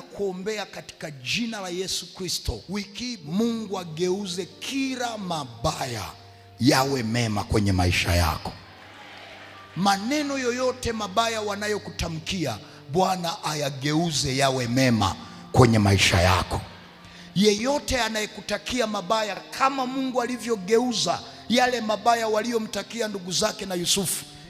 ninakuombea katika jina la Yesu Kristo, wiki Mungu ageuze kila mabaya yawe mema kwenye maisha yako. Maneno yoyote mabaya wanayokutamkia, Bwana ayageuze yawe mema kwenye maisha yako. Yeyote anayekutakia mabaya, kama Mungu alivyogeuza yale mabaya waliomtakia ndugu zake na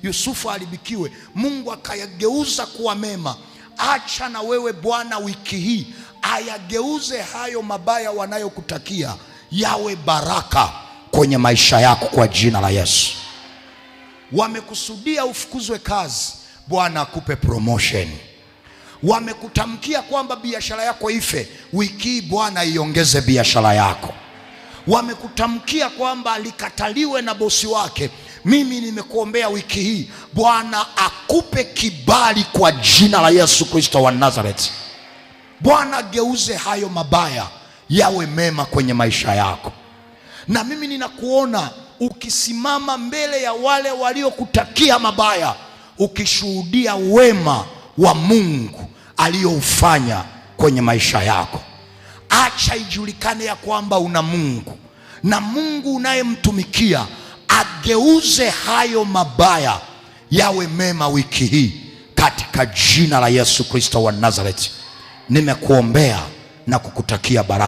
Yusufu haribikiwe, Mungu akayageuza kuwa mema. Acha na wewe Bwana wiki hii ayageuze hayo mabaya wanayokutakia yawe baraka kwenye maisha yako kwa jina la Yesu. Wamekusudia ufukuzwe kazi, Bwana akupe promotion. Wamekutamkia kwamba biashara yako ife, wiki hii Bwana iongeze biashara yako. Wamekutamkia kwamba alikataliwe na bosi wake, mimi nimekuombea wiki hii Bwana akupe kibali kwa jina la Yesu Kristo wa Nazareth. Bwana geuze hayo mabaya yawe mema kwenye maisha yako. Na mimi ninakuona ukisimama mbele ya wale waliokutakia mabaya, ukishuhudia wema wa Mungu aliyoufanya kwenye maisha yako. Acha ijulikane ya kwamba una Mungu, na Mungu unayemtumikia ageuze hayo mabaya yawe mema wiki hii katika jina la Yesu Kristo wa Nazareth. Nimekuombea na kukutakia baraka.